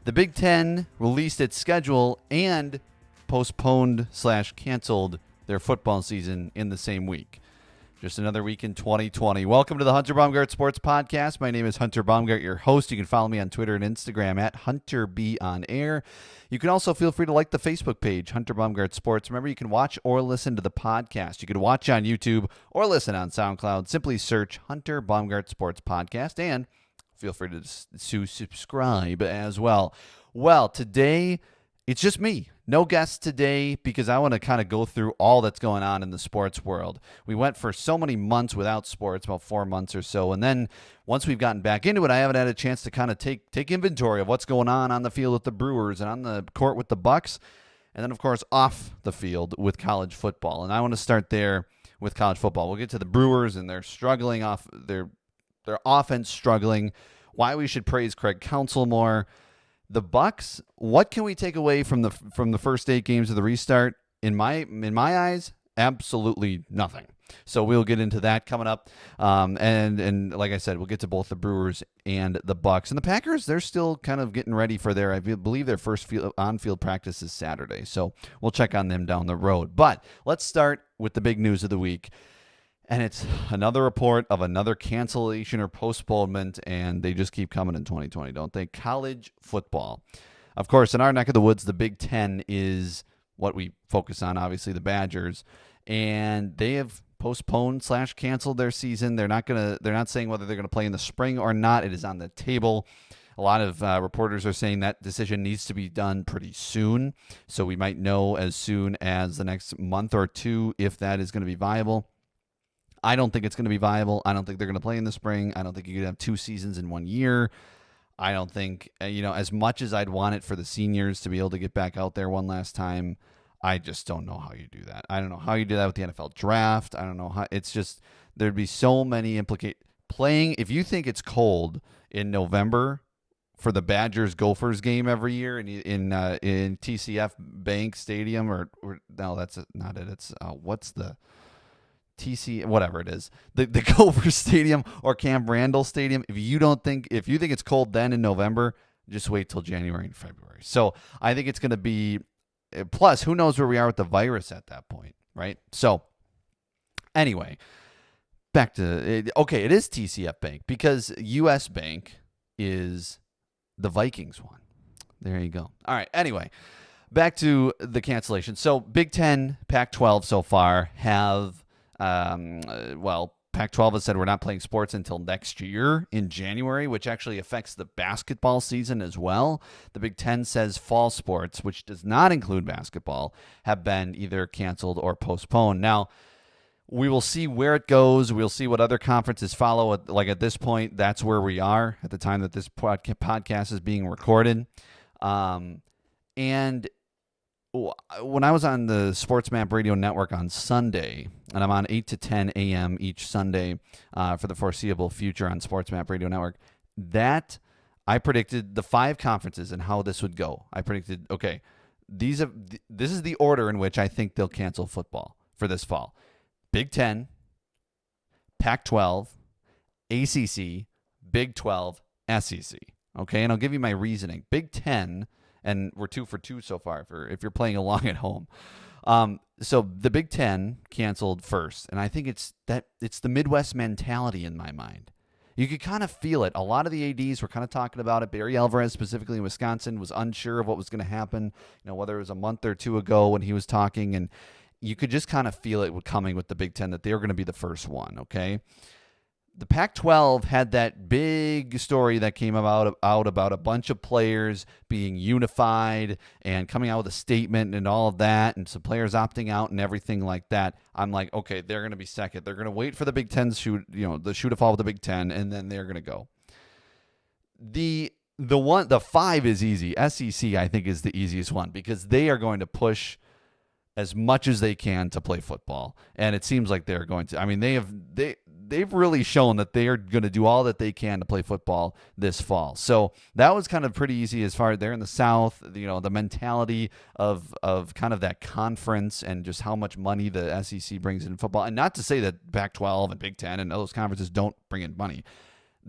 The Big Ten released its schedule and postponed/canceled their football season in the same week. Just another week in 2020. Welcome to the Hunter Baumgardt Sports Podcast. My name is Hunter Baumgardt, your host. You can follow me on Twitter and Instagram at HunterBOnAir. You can also feel free to like the Facebook page, Hunter Baumgardt Sports. Remember, you can watch or listen to the podcast. You can watch on YouTube or listen on SoundCloud. Simply search Hunter Baumgardt Sports Podcast and feel free to subscribe as well. Well, today, it's just me. No guests today because I want to kind of go through all that's going on in the sports world. We went for so many months without sports, about 4 months or so. And then once we've gotten back into it, I haven't had a chance to kind of take inventory of what's going on the field with the Brewers and on the court with the Bucks. And then, of course, off the field with college football. And I want to start there with college football. We'll get to the Brewers and they're struggling off their offense struggling, why we should praise Craig Counsell more. The Bucks, what can we take away from the first 8 games of the restart? In my eyes, absolutely nothing. So we'll get into that coming up. And like I said, we'll get to both the Brewers and the Bucks. And the Packers, they're still kind of getting ready for I believe their first on-field practice is Saturday. So we'll check on them down the road. But let's start with the big news of the week. And it's another report of another cancellation or postponement, and they just keep coming in 2020, don't they? College football. Of course, in our neck of the woods, the Big Ten is what we focus on, obviously, the Badgers. And they have postponed/canceled their season. They're not saying whether they're going to play in the spring or not. It is on the table. A lot of reporters are saying that decision needs to be done pretty soon. So we might know as soon as the next month or two if that is going to be viable. I don't think it's going to be viable. I don't think they're going to play in the spring. I don't think you could have 2 seasons in 1 year. I don't think, as much as I'd want it for the seniors to be able to get back out there one last time, I just don't know how you do that. I don't know how you do that with the NFL draft. I don't know how. It's just, there'd be so many playing. If you think it's cold in November for the Badgers Gophers game every year in TCF Bank Stadium, or no, that's not it. It's what's the TC, whatever it is, the Gophers Stadium or Camp Randall Stadium. If you think it's cold then in November, just wait till January and February. So I think it's going to be, plus who knows where we are with the virus at that point, right? So anyway, back to it. Okay, it is TCF Bank because US Bank is the Vikings one. There you go. All right. Anyway, back to the cancellation. So Big Ten, Pac-12 so far have. Pac-12 has said we're not playing sports until next year in January, which actually affects the basketball season as well. The Big Ten says fall sports, which does not include basketball, have been either canceled or postponed. Now, we will see where it goes. We'll see what other conferences follow. At this point, that's where we are at the time that this podcast is being recorded. And when I was on the Sports Map Radio Network on Sunday, and I'm on 8 to 10 a.m. each Sunday for the foreseeable future on Sports Map Radio Network, that I predicted the 5 conferences and how this would go. I predicted, okay, this is the order in which I think they'll cancel football for this fall. Big Ten, Pac-12, ACC, Big 12, SEC. Okay, and I'll give you my reasoning. Big Ten, and we're 2 for 2 so far if you're playing along at home. So the Big Ten canceled first, and I think it's the Midwest mentality in my mind. You could kind of feel it. A lot of the ADs were kind of talking about it. Barry Alvarez, specifically in Wisconsin, was unsure of what was going to happen, whether it was a month or 2 ago when he was talking, and you could just kind of feel it coming with the Big Ten that they were going to be the first one, okay? The Pac-12 had that big story that came out about a bunch of players being unified and coming out with a statement and all of that, and some players opting out and everything like that. I'm like, okay, they're going to be second. They're going to wait for the Big Ten shoe to fall with the Big Ten, and then they're going to go. The 5 is easy. SEC, I think, is the easiest one because they are going to push as much as they can to play football, and it seems like they're going to. I mean, they've really shown that they are going to do all that they can to play football this fall. So that was kind of pretty easy as far as they're in the South. The mentality of kind of that conference and just how much money the SEC brings in football, and not to say that Pac-12 and Big Ten and those conferences don't bring in money.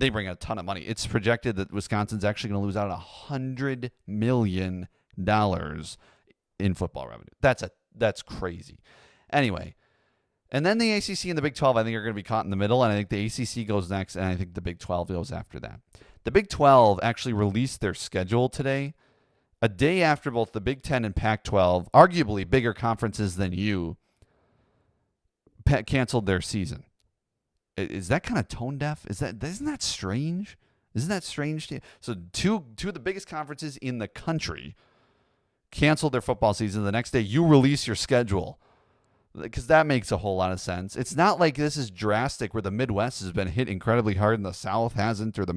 they bring a ton of money. It's projected that Wisconsin's actually going to lose out $100 million in football revenue. That's crazy. Anyway, and then the ACC and the Big 12, I think, are going to be caught in the middle, and I think the ACC goes next, and I think the Big 12 goes after that. The Big 12 actually released their schedule today, a day after both the Big 10 and Pac-12, arguably bigger conferences than you, canceled their season. Is that kind of tone deaf? Isn't that strange? Isn't that strange? So two of the biggest conferences in the country canceled their football season. The next day, you release your schedule, because that makes a whole lot of sense. It's not like this is drastic where the Midwest has been hit incredibly hard and the South hasn't, or the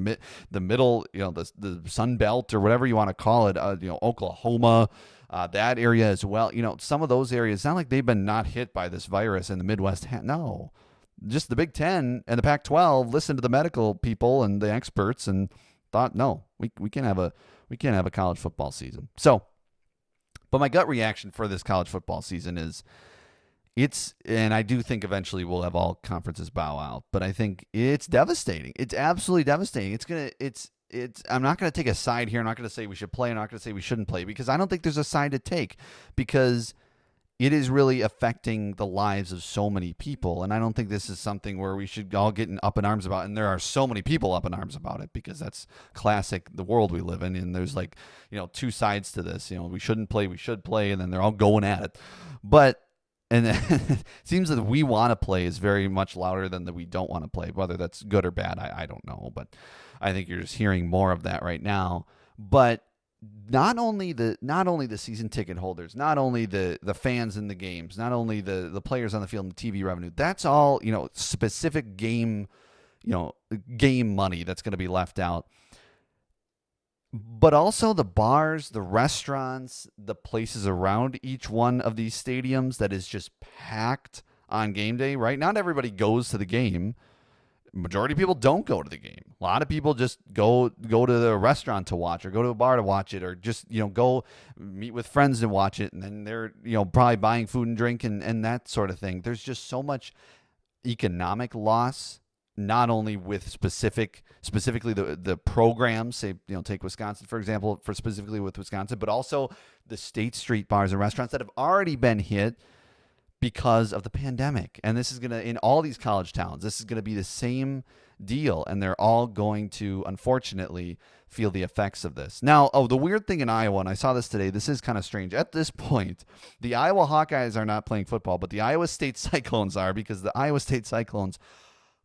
middle, the Sun Belt or whatever you want to call it, Oklahoma, that area as well. Some of those areas, it's not like they've been not hit by this virus in the Midwest. No, just the Big 10 and the Pac-12 listened to the medical people and the experts and thought, no, we can't have a college football season. So, but my gut reaction for this college football season is, and I do think eventually we'll have all conferences bow out, but I think it's devastating. It's absolutely devastating. I'm not going to take a side here. I'm not going to say we should play. I'm not going to say we shouldn't play, because I don't think there's a side to take, because it is really affecting the lives of so many people. And I don't think this is something where we should all get up in arms about. And there are so many people up in arms about it, because that's classic, the world we live in. And there's two sides to this. We shouldn't play, we should play, and then they're all going at it. And it seems that we want to play is very much louder than that we don't want to play. Whether that's good or bad, I don't know. But I think you're just hearing more of that right now. But not only the season ticket holders, not only the fans in the games, not only the players on the field and the TV revenue, that's all, specific game money that's going to be left out. But also the bars, the restaurants, the places around each one of these stadiums that is just packed on game day, right? Not everybody goes to the game. Majority of people don't go to the game. A lot of people just go to the restaurant to watch, or go to a bar to watch it, or just, go meet with friends to watch it. And then they're, probably buying food and drink and that sort of thing. There's just so much economic loss, not only with specifically the programs, say, take Wisconsin, for example, specifically with Wisconsin, but also the State Street bars and restaurants that have already been hit because of the pandemic. And this is going to, in all these college towns, this is going to be the same deal. And they're all going to, unfortunately, feel the effects of this. Now, the weird thing in Iowa, and I saw this today, this is kind of strange. At this point, the Iowa Hawkeyes are not playing football, but the Iowa State Cyclones are, because the Iowa State Cyclones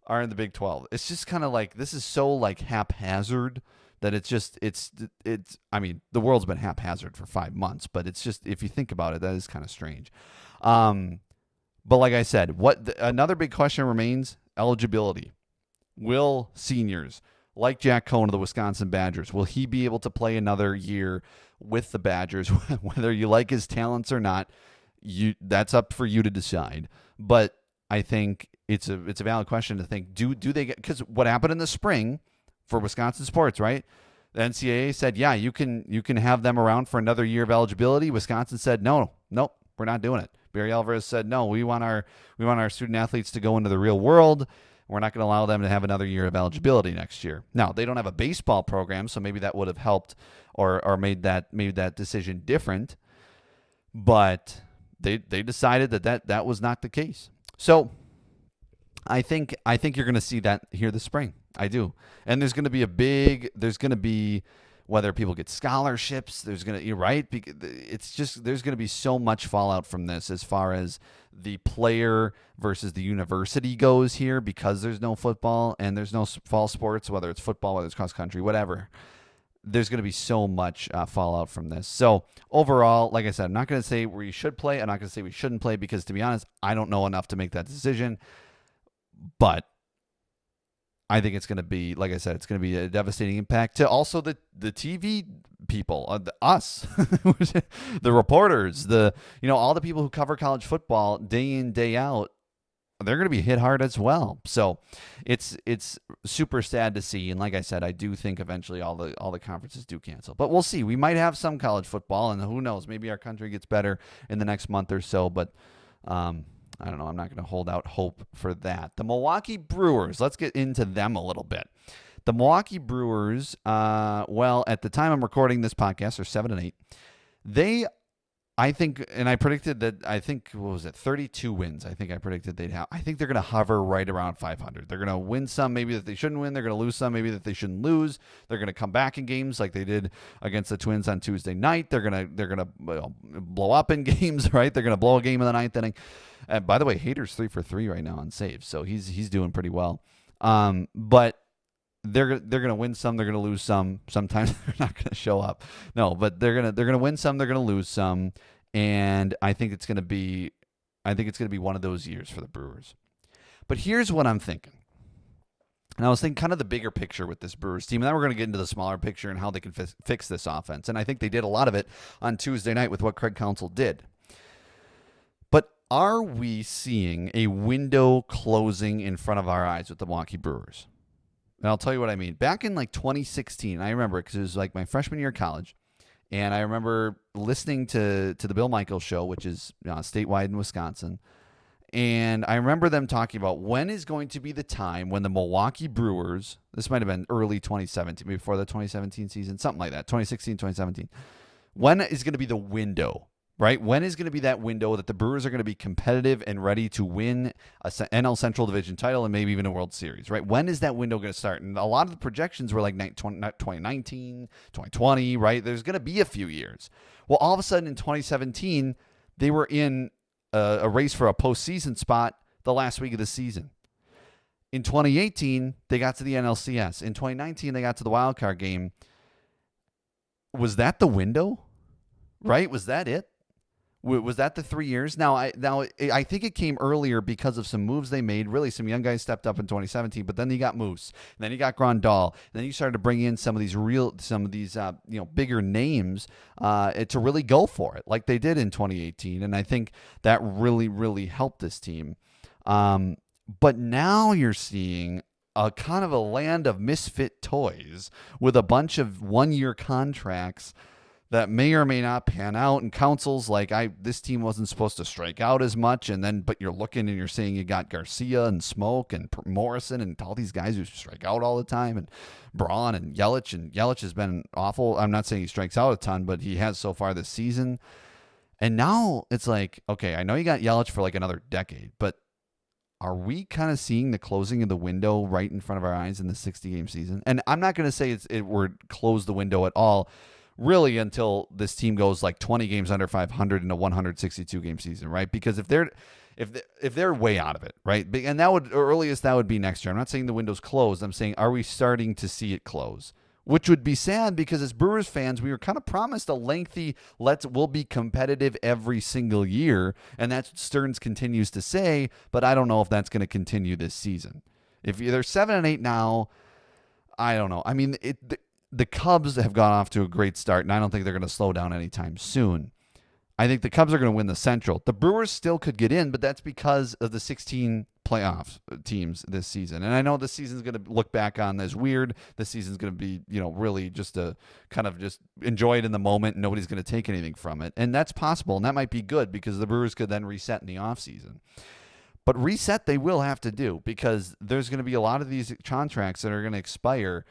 are in the Big 12. It's just kind of like, this is so haphazard that I mean, the world's been haphazard for 5 months, but it's just, if you think about it, that is kind of strange. But like I said, another big question remains: eligibility. Will seniors like Jack Cohn of the Wisconsin Badgers, will he be able to play another year with the Badgers? Whether you like his talents or not, that's up for you to decide. But I think it's a valid question to think, do they get, because what happened in the spring for Wisconsin sports, right? The NCAA said, yeah, you can have them around for another year of eligibility. Wisconsin said, nope, we're not doing it. Barry Alvarez said, no, we want our student athletes to go into the real world. We're not going to allow them to have another year of eligibility next year. Now, they don't have a baseball program, so maybe that would have helped or made that decision different. But they decided that was not the case. So I think you're going to see that here this spring. I do. And there's going to be whether people get scholarships, you're right. It's just, there's going to be so much fallout from this as far as the player versus the university goes here, because there's no football and there's no fall sports, whether it's football, whether it's cross country, whatever. There's going to be so much fallout from this. So overall, like I said, I'm not going to say we should play. I'm not going to say we shouldn't play, because to be honest, I don't know enough to make that decision. But I think it's going to be, like I said, it's going to be a devastating impact to also the TV people, us, the reporters, all the people who cover college football day in, day out. They're going to be hit hard as well. So it's super sad to see. And like I said, I do think eventually all the conferences do cancel. But we'll see. We might have some college football, and who knows? Maybe our country gets better in the next month or so. But I don't know. I'm not going to hold out hope for that. The Milwaukee Brewers, let's get into them a little bit. The Milwaukee Brewers, well, at the time I'm recording this podcast, are 7-8. They, I think, and I predicted that, what was it, 32 wins. I think I predicted they'd have. I think they're going to hover right around 500. They're going to win some maybe that they shouldn't win. They're going to lose some maybe that they shouldn't lose. They're going to come back in games like they did against the Twins on Tuesday night. They're going to blow up in games, right? They're going to blow a game in the ninth inning. And by the way, Hader's 3 for 3 right now on saves, so he's doing pretty well. But they're going to win some, they're going to lose some. Sometimes they're not going to show up. No, but they're going to win some, they're going to lose some, and I think it's going to be one of those years for the Brewers. But here's what I'm thinking. And I was thinking kind of the bigger picture with this Brewers team, and then we're going to get into the smaller picture and how they can fix this offense. And I think they did a lot of it on Tuesday night with what Craig Counsell did. But are we seeing a window closing in front of our eyes with the Milwaukee Brewers? And I'll tell you what I mean. Back in like 2016, I remember because it was like my freshman year of college, and I remember listening to the Bill Michaels show, which is statewide in Wisconsin, and I remember them talking about when is going to be the time when the Milwaukee Brewers, this might have been early 2017, maybe before the 2017 season, something like that, 2016, 2017, when is going to be the window? Right? When is going to be that window that the Brewers are going to be competitive and ready to win a NL Central Division title and maybe even a World Series, right? When is that window going to start? And a lot of the projections were like 2019, 2020, right? There's going to be a few years. Well, all of a sudden in 2017, they were in a race for a postseason spot the last week of the season. In 2018, they got to the NLCS. In 2019, they got to the wild card game. Was that the window? Right? Was that it? Was that the 3 years? Now I think it came earlier because of some moves they made. Really, some young guys stepped up in 2017, but then you got Moose, and then you got Grandal, and then you started to bring in some of these bigger names to really go for it, like they did in 2018, and I think that really, really helped this team. But now you're seeing a kind of a land of misfit toys with a bunch of one-year contracts that may or may not pan out, and Counsell's like, this team wasn't supposed to strike out as much, but you're looking and you're saying you got Garcia and Smoke and Morrison and all these guys who strike out all the time, and Braun and Yelich has been awful. I'm not saying he strikes out a ton, but he has so far this season. And now it's like, okay, I know you got Yelich for like another decade, but are we kind of seeing the closing of the window right in front of our eyes in the 60-game season? And I'm not going to say we're closed the window at all, really, until this team goes like 20 games under 500 in a 162-game season, right? Because if they're way out of it, right? And that would be next year. I'm not saying the window's closed. I'm saying, are we starting to see it close? Which would be sad, because as Brewers fans, we were kind of promised a lengthy, we'll be competitive every single year, and that's what Stearns continues to say, but I don't know if that's going to continue this season. If they're 7-8 now, I don't know. I mean, the Cubs have gone off to a great start, and I don't think they're going to slow down anytime soon. I think the Cubs are going to win the Central. The Brewers still could get in, but that's because of the 16 playoff teams this season. And I know this season's going to look back on as weird. This season's going to be, really just a kind of just enjoy it in the moment. And nobody's going to take anything from it. And that's possible, and that might be good, because the Brewers could then reset in the offseason. But reset they will have to do, because there's going to be a lot of these contracts that are going to expire.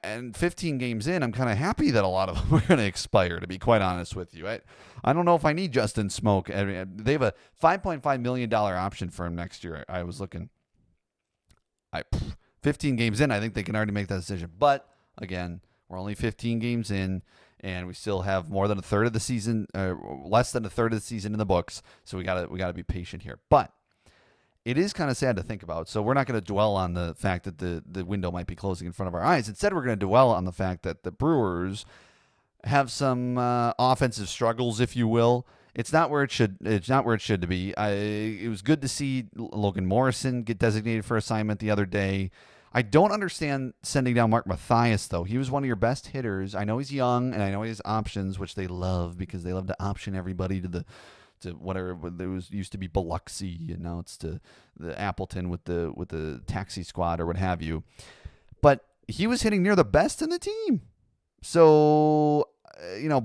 And 15 games in, I'm kind of happy that a lot of them are going to expire, to be quite honest with you. I don't know if I need Justin Smoke. I mean, they have a $5.5 million option for him next year. I was looking. 15 games in, I think they can already make that decision. But, again, we're only 15 games in, and we still have more than a third of the season, less than a third of the season in the books. So we gotta be patient here. But it is kind of sad to think about. So we're not going to dwell on the fact that the window might be closing in front of our eyes. Instead, we're going to dwell on the fact that the Brewers have some offensive struggles, if you will. It's not where it should be. It was good to see Logan Morrison get designated for assignment the other day. I don't understand sending down Mark Mathias, though. He was one of your best hitters. I know he's young, and I know he has options, which they love, because they love to option everybody to whatever. There used to be Biloxi, and now it's to the Appleton with the taxi squad or what have you. But he was hitting near the best in the team. So,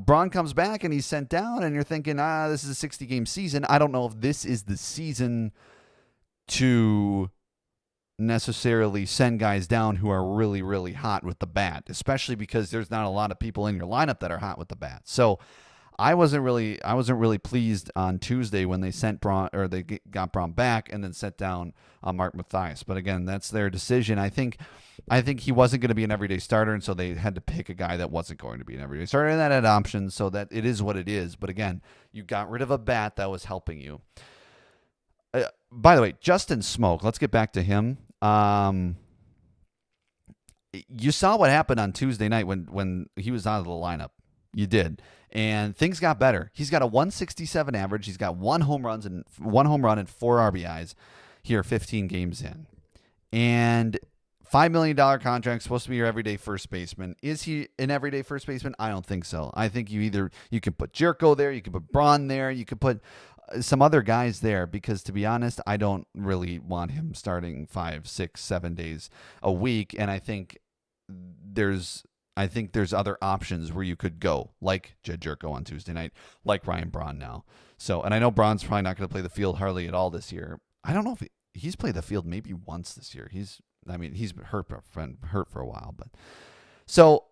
Braun comes back and he's sent down, and you're thinking, this is a 60-game season. I don't know if this is the season to necessarily send guys down who are really, really hot with the bat, especially because there's not a lot of people in your lineup that are hot with the bat. So I wasn't really pleased on Tuesday when they sent Braun, or they got Braun back and then sent down Mark Mathias. But again, that's their decision. I think he wasn't going to be an everyday starter, and so they had to pick a guy that wasn't going to be an everyday starter, and that had options, so that it is what it is. But again, you got rid of a bat that was helping you. By the way, Justin Smoke, let's get back to him. You saw what happened on Tuesday night when he was out of the lineup. You did. And things got better. He's got a 167 average. He's got one home run and 4 RBIs here 15 games in. And $5 million contract, supposed to be your everyday first baseman. Is he an everyday first baseman? I don't think so. I think you can put Jerko there, you can put Braun there, you could put some other guys there, because to be honest, I don't really want him starting 5, 6, 7 days a week. And I think there's other options where you could go, like Jed Jerko on Tuesday night, like Ryan Braun now. So, and I know Braun's probably not going to play the field hardly at all this year. I don't know if he's played the field maybe once this year. He's hurt for a while, but so,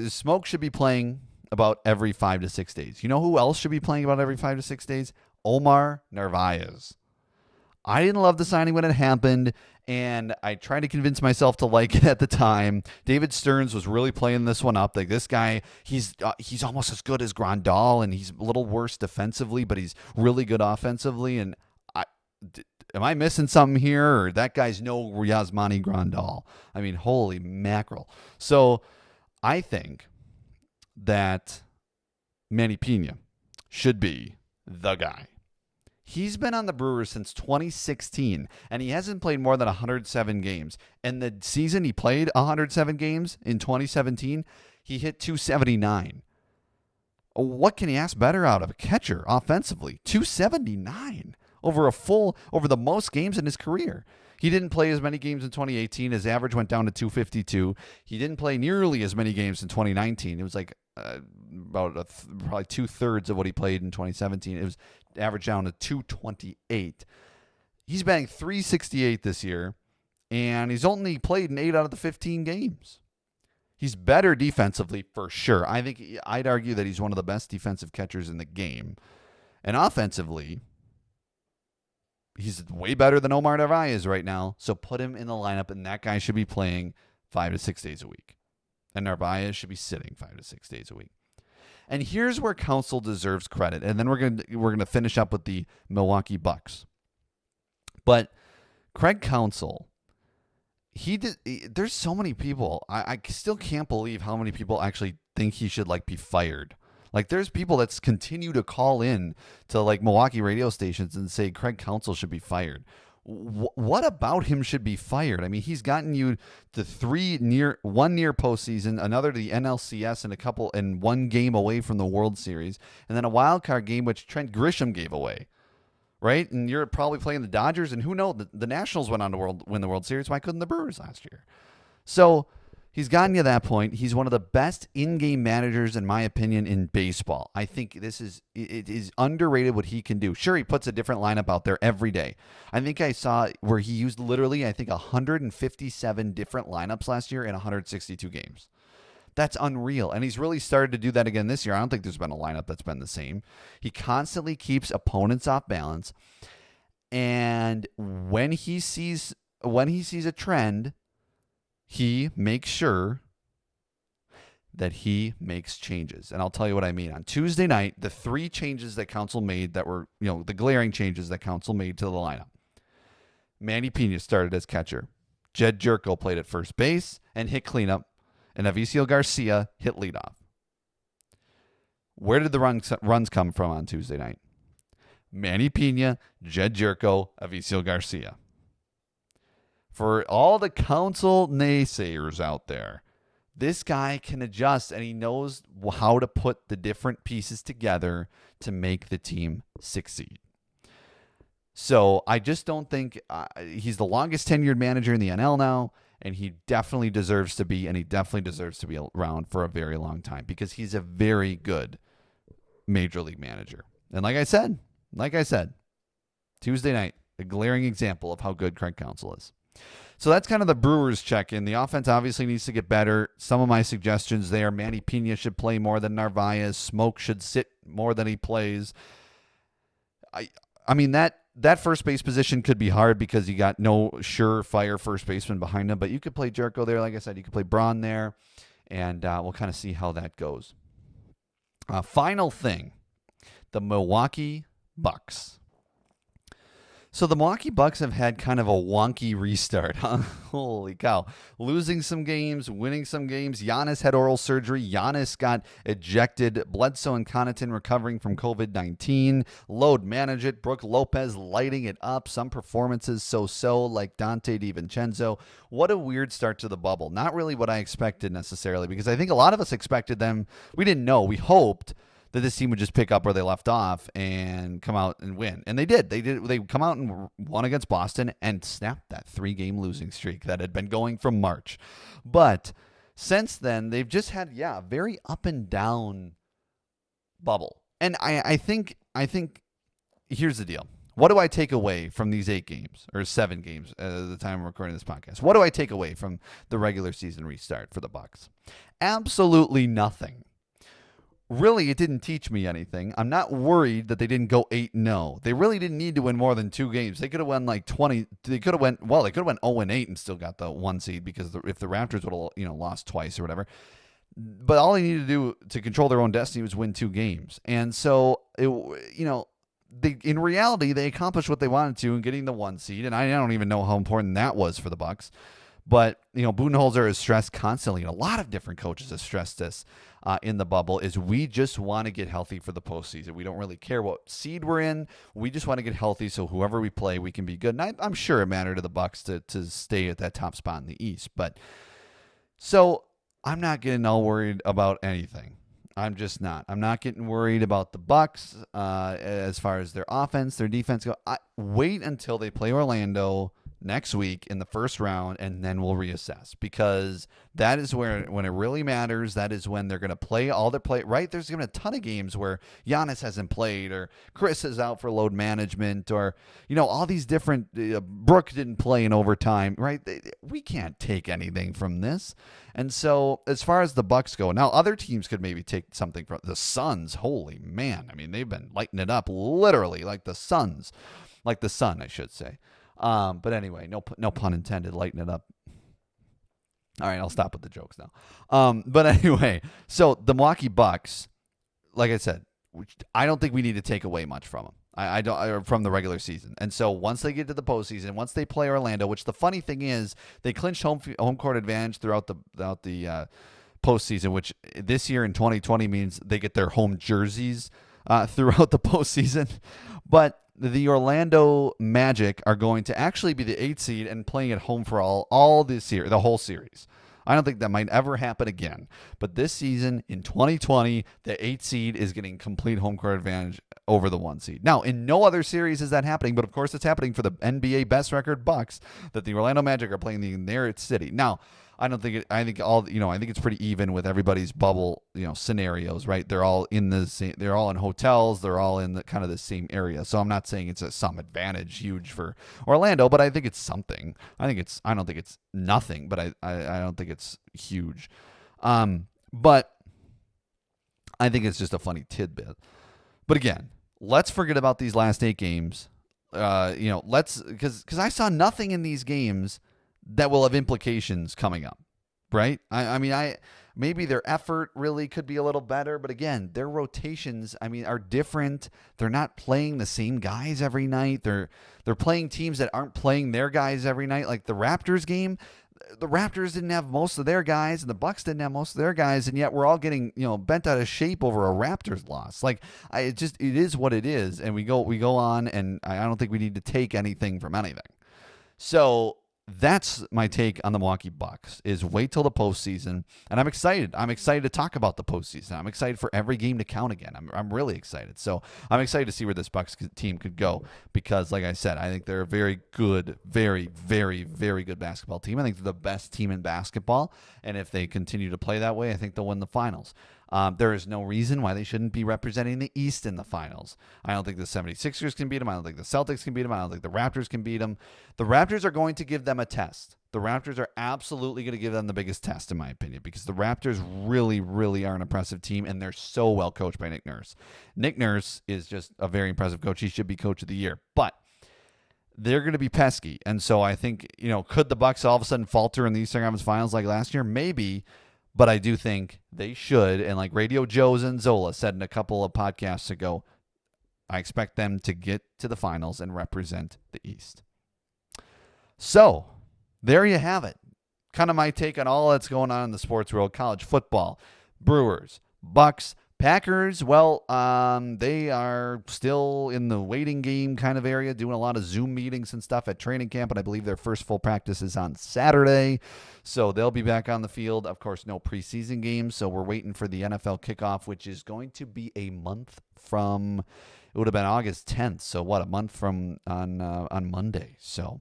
Smoke should be playing about every 5 to 6 days. You know who else should be playing about every 5 to 6 days? Omar Narvaez. I didn't love the signing when it happened, and I tried to convince myself to like it at the time. David Stearns was really playing this one up. Like, this guy, he's almost as good as Grandal, and he's a little worse defensively, but he's really good offensively. And am I missing something here? Or that guy's no Yasmani Grandal? I mean, holy mackerel. So I think that Manny Pena should be the guy. He's been on the Brewers since 2016, and he hasn't played more than 107 games. And the season he played 107 games in 2017, he hit 279. What can he ask better out of a catcher offensively? 279 over the most games in his career. He didn't play as many games in 2018. His average went down to 252. He didn't play nearly as many games in 2019. It was like about probably 2/3 of what he played in 2017. It was averaged down to 228. He's batting .368 this year, and he's only played in 8 out of the 15 games. He's better defensively for sure. I'd argue that he's one of the best defensive catchers in the game. And offensively, he's way better than Omar Narvaez right now. So put him in the lineup, and that guy should be playing 5 to 6 days a week. And Narvaez should be sitting 5 to 6 days a week. And here's where Counsell deserves credit. And then we're gonna finish up with the Milwaukee Bucks. But Craig Counsell, there's so many people. I still can't believe how many people actually think he should be fired. Like, there's people that continue to call in to Milwaukee radio stations and say Craig Counsell should be fired. What about him should be fired? I mean, he's gotten you to one near postseason, another to the NLCS, and one game away from the World Series, and then a wild card game which Trent Grisham gave away, right? And you're probably playing the Dodgers, and who knows? The Nationals went on to win the World Series. Why couldn't the Brewers last year? So he's gotten you to that point. He's one of the best in-game managers, in my opinion, in baseball. I think it is underrated what he can do. Sure, he puts a different lineup out there every day. I think I saw where he used literally, 157 different lineups last year in 162 games. That's unreal. And he's really started to do that again this year. I don't think there's been a lineup that's been the same. He constantly keeps opponents off balance. And when he sees a trend, he makes sure that he makes changes. And I'll tell you what I mean. On Tuesday night, the 3 changes that Counsell made that were, the glaring changes that Counsell made to the lineup. Manny Pena started as catcher. Jed Jerko played at first base and hit cleanup. And Avisail Garcia hit leadoff. Where did the runs come from on Tuesday night? Manny Pena, Jed Jerko, Avisail Garcia. For all the Counsell naysayers out there, this guy can adjust, and he knows how to put the different pieces together to make the team succeed. So I just don't think he's the longest tenured manager in the NL now, and he definitely deserves to be, around for a very long time because he's a very good major league manager. And like I said, Tuesday night, A glaring example of how good Craig Counsell is. So that's kind of the Brewers check-in. The offense obviously needs to get better. Some of my suggestions there: Manny Pena should play more than Narvaez. Smoke should sit more than he plays. I mean, that first base position could be hard because you got no surefire first baseman behind him. But you could play Jerko there. Like I said, you could play Braun there. And we'll kind of see how that goes. Final thing, the Milwaukee Bucks. So the Milwaukee Bucks have had kind of a wonky restart, huh? Holy cow. Losing some games, winning some games. Giannis had oral surgery. Giannis got ejected. Bledsoe and Connaughton recovering from COVID-19. Load manage it. Brook Lopez lighting it up. Some performances so-so like Dante DiVincenzo. What a weird start to the bubble. Not really what I expected necessarily, because I think a lot of us expected them. We didn't know. We hoped that this team would just pick up where they left off and come out and win. And they did. They come out and won against Boston and snapped that 3-game losing streak that had been going from March. But since then, they've just had, a very up and down bubble. And I think here's the deal. What do I take away from these 8 games or 7 games at the time I'm recording this podcast? What do I take away from the regular season restart for the Bucks? Absolutely nothing. Really, it didn't teach me anything. I'm not worried that they didn't go 8-0. They really didn't need to win more than 2 games. They could have won like 20. They could have went 0-8 and still got the 1 seed, because if the Raptors would have lost twice or whatever. But all they needed to do to control their own destiny was win 2 games. And so in reality, they accomplished what they wanted to in getting the 1 seed. And I don't even know how important that was for the Bucks. But, Budenholzer is stressed constantly, and a lot of different coaches have stressed this in the bubble, is we just want to get healthy for the postseason. We don't really care what seed we're in. We just want to get healthy so whoever we play, we can be good. And I'm sure it mattered to the Bucks to stay at that top spot in the East. But so I'm not getting all worried about anything. I'm just not. I'm not getting worried about the Bucks as far as their offense, their defense go. Wait until they play Orlando next week in the first round, and then we'll reassess, because that is when it really matters. That is when they're going to play all their play, right? There's going to be a ton of games where Giannis hasn't played, or Chris is out for load management, or, all these different, Brook didn't play in overtime, right? We can't take anything from this. And so as far as the Bucks go, now other teams could maybe take something from the Suns. Holy man. I mean, they've been lighting it up literally like the sun, I should say. But anyway, no pun intended, lighten it up. All right, I'll stop with the jokes now. But anyway, so the Milwaukee Bucks, like I said, I don't think we need to take away much from them. I don't from the regular season. And so once they get to the postseason, once they play Orlando, which the funny thing is, they clinched home court advantage throughout the postseason, which this year in 2020 means they get their home jerseys throughout the postseason. But the Orlando Magic are going to actually be the 8th seed and playing at home for all this year, the whole series. I don't think that might ever happen again. But this season, in 2020, the 8th seed is getting complete home court advantage over the 1 seed. Now, in no other series is that happening, but of course it's happening for the NBA best record Bucks, that the Orlando Magic are playing in their city. Now, I think it's pretty even with everybody's bubble, scenarios, right? They're all in they're all in hotels, they're all in the kind of the same area. So I'm not saying it's some advantage huge for Orlando, but I think it's something. I don't think it's nothing, but I don't think it's huge. But I think it's just a funny tidbit. But again, let's forget about these last 8 games. Because I saw nothing in these games that will have implications coming up, right? I mean, maybe their effort really could be a little better, but again, their rotations, are different. They're not playing the same guys every night. They're playing teams that aren't playing their guys every night. Like the Raptors game, the Raptors didn't have most of their guys, and the Bucks didn't have most of their guys, and yet we're all getting bent out of shape over a Raptors loss. Like it is what it is, and we go on, and I don't think we need to take anything from anything. So that's my take on the Milwaukee Bucks, is wait till the postseason. And I'm excited. I'm excited to talk about the postseason. I'm excited for every game to count again. I'm really excited. So I'm excited to see where this Bucks team could go, because like I said, I think they're a very good, very, very, very good basketball team. I think they're the best team in basketball. And if they continue to play that way, I think they'll win the finals. There is no reason why they shouldn't be representing the East in the finals. I don't think the 76ers can beat them. I don't think the Celtics can beat them. I don't think the Raptors can beat them. The Raptors are going to give them a test. The Raptors are absolutely going to give them the biggest test, in my opinion, because the Raptors really, really are an impressive team, and they're so well coached by Nick Nurse. Nick Nurse is just a very impressive coach. He should be coach of the year. But they're going to be pesky. And so I think, could the Bucks all of a sudden falter in the Eastern Conference Finals like last year? Maybe. But I do think they should. And like Radio Joe Zanzola said in a couple of podcasts ago, I expect them to get to the finals and represent the East. So there you have it. Kind of my take on all that's going on in the sports world. College football, Brewers, Bucks, Packers, well, they are still in the waiting game kind of area, doing a lot of Zoom meetings and stuff at training camp, and I believe their first full practice is on Saturday, so they'll be back on the field. Of course, no preseason games, so we're waiting for the NFL kickoff, which is going to be a month from, it would have been August 10th, so a month from on Monday, so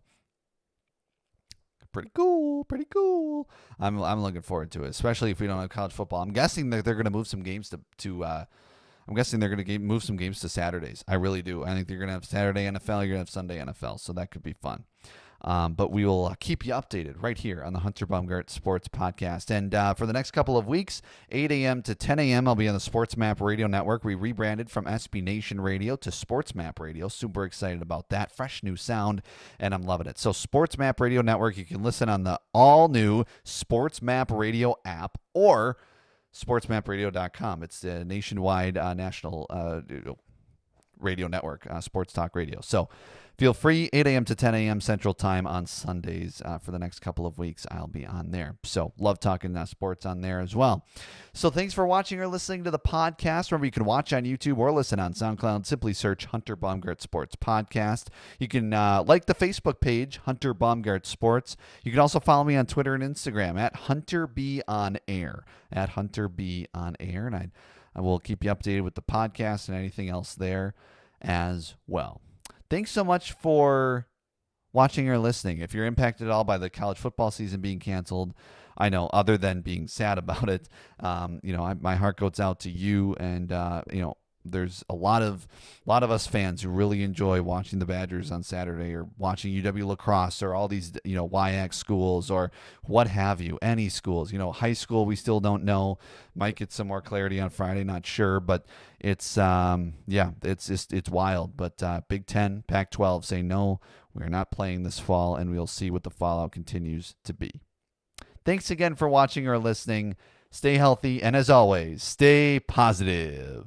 pretty cool. I'm looking forward to it, especially if we don't have college football. I'm guessing that they're going to move some games move some games to Saturdays. I really do. I think they're going to have Saturday NFL. You're going to have Sunday NFL, so that could be fun. But we will keep you updated right here on the Hunter Baumgardt Sports Podcast. And for the next couple of weeks, 8 a.m. to 10 a.m., I'll be on the Sports Map Radio Network. We rebranded from SB Nation Radio to Sports Map Radio. Super excited about that. Fresh new sound, and I'm loving it. So Sports Map Radio Network, you can listen on the all-new Sports Map Radio app or sportsmapradio.com. It's a nationwide national radio network, sports talk radio. So feel free, 8 a.m. to 10 a.m. Central Time on Sundays for the next couple of weeks. I'll be on there. So love talking sports on there as well. So thanks for watching or listening to the podcast. Remember, you can watch on YouTube or listen on SoundCloud. Simply search Hunter Baumgardt Sports Podcast. You can like the Facebook page, Hunter Baumgardt Sports. You can also follow me on Twitter and Instagram at HunterBOnAir, at HunterBOnAir. And I will keep you updated with the podcast and anything else there as well. Thanks so much for watching or listening. If you're impacted at all by the college football season being canceled, I know, other than being sad about it, my heart goes out to you. And there's a lot of us fans who really enjoy watching the Badgers on Saturday, or watching UW lacrosse, or all these WIAC schools, or what have you, any schools. High school, we still don't know. Might get some more clarity on Friday, not sure, but it's it's wild. But Big Ten, Pac-12 say no, we're not playing this fall, and we'll see what the fallout continues to be. Thanks again for watching or listening. Stay healthy, and as always, stay positive.